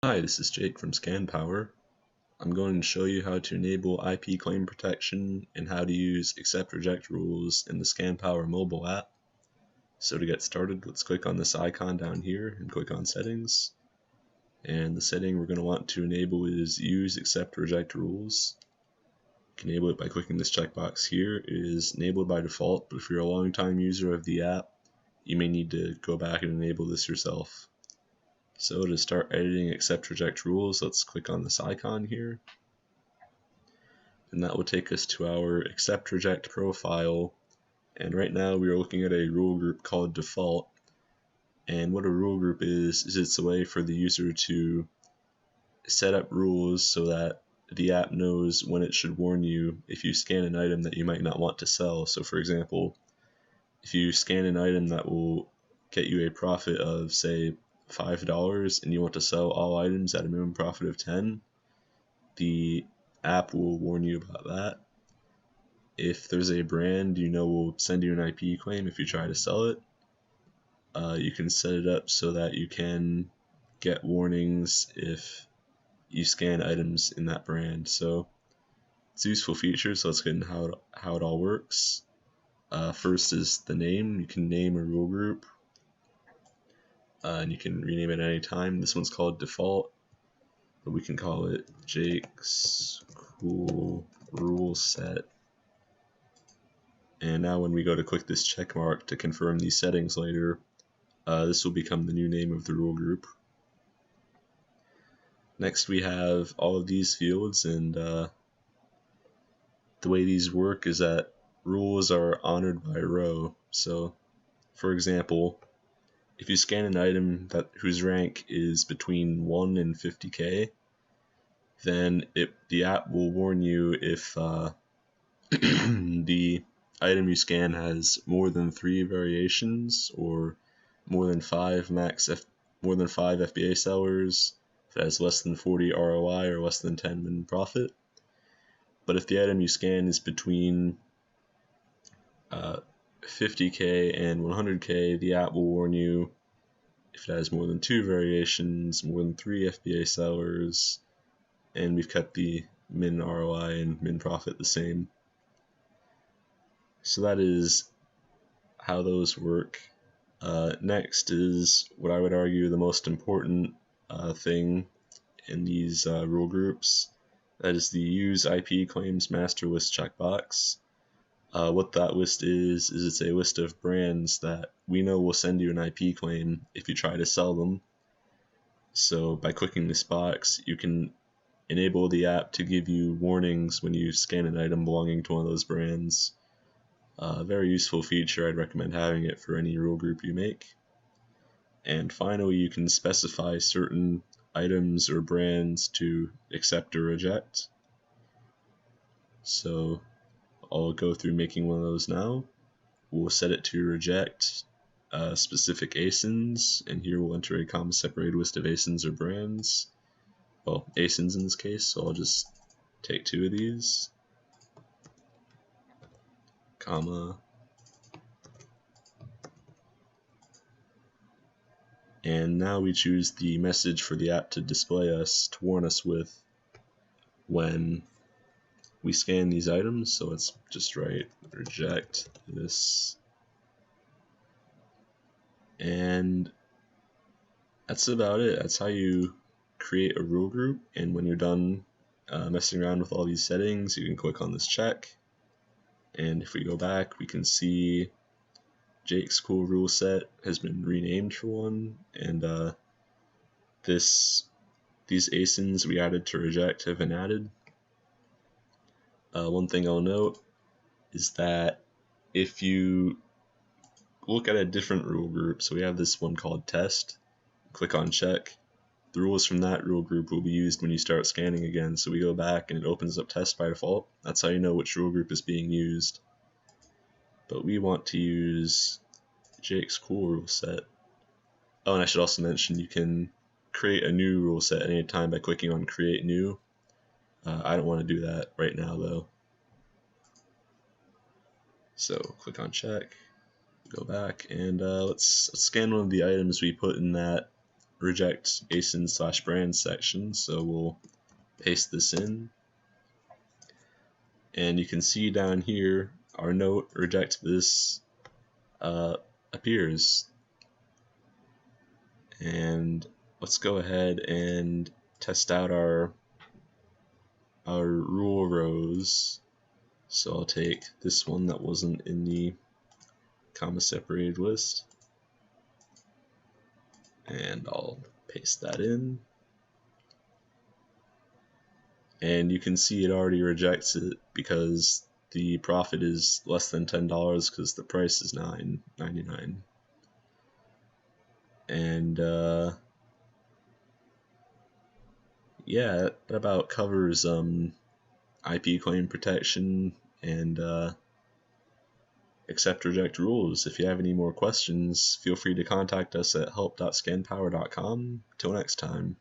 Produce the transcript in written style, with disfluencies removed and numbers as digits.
Hi, this is Jake from ScanPower. I'm going to show you how to enable IP claim protection and how to use accept reject rules in the ScanPower mobile app. So to get started, let's click on this icon down here and click on settings. And the setting we're going to want to enable is use accept reject rules. You can enable it by clicking this checkbox here. It is enabled by default, but if you're a long-time user of the app, you may need to go back and enable this yourself. So to start editing accept reject rules, let's click on this icon here. And that will take us to our accept reject profile. And right now we are looking at a rule group called default. And what a rule group is it's a way for the user to set up rules so that the app knows when it should warn you if you scan an item that you might not want to sell. So for example, if you scan an item that will get you a profit of, say, $5 and you want to sell all items at a minimum profit of 10, the app will warn you about that. If there's a brand you know will send you an IP claim if you try to sell it, you can set it up so that you can get warnings if you scan items in that brand. So it's a useful feature, so let's get into how it all works. First is the name. You can name a rule group, and you can rename it at any time. This one's called default, but we can call it Jake's Cool Rule Set. And now when we go to click this check mark to confirm these settings later, this will become the new name of the rule group. Next we have all of these fields, and the way these work is that rules are honored by row. So for example, if you scan an item whose rank is between 1 and 50k, then the app will warn you if the item you scan has more than 3 variations or more than 5 FBA sellers, if it has less than 40 ROI or less than 10 min profit. But if the item you scan is between 50k and 100k, the app will warn you if it has more than 2 variations, more than 3 FBA sellers, and we've kept the min ROI and min profit the same. So that is how those work. Next is what I would argue the most important thing in these rule groups. That is the use Ipclaims Masterwist checkbox. What that list is it's a list of brands that we know will send you an IP claim if you try to sell them. So by clicking this box, you can enable the app to give you warnings when you scan an item belonging to one of those brands. Very useful feature. I'd recommend having it for any rule group you make. And finally, you can specify certain items or brands to accept or reject. So I'll go through making one of those now. We'll set it to reject specific ASINs, and here we'll enter a comma separated list of ASINs or brands. Well, ASINs in this case, so I'll just take 2 of these, comma, and now we choose the message for the app to display us, to warn us with when we scan these items. So let's just write reject this, and that's about it. That's how you create a rule group, and when you're done messing around with all these settings, you can click on this check, and if we go back, we can see Jake's Cool Rule Set has been renamed for one, and these ASINs we added to reject have been added. One thing I'll note is that if you look at a different rule group, so we have this one called test, click on check, the rules from that rule group will be used when you start scanning again. So we go back and it opens up test by default. That's how you know which rule group is being used. But we want to use Jake's Cool Rule Set. Oh, and I should also mention you can create a new rule set at any time by clicking on create new. I don't want to do that right now though. So click on check, go back, and let's scan one of the items we put in that reject ASIN/brand section, so we'll paste this in. And you can see down here our note reject this appears. And let's go ahead and test out our rule rows. So I'll take this one that wasn't in the comma separated list, and I'll paste that in. And you can see it already rejects it because the profit is less than $10 because the price is $9.99. And yeah, that about covers IP claim protection and accept reject rules. If you have any more questions, feel free to contact us at help.scanpower.com. Till next time.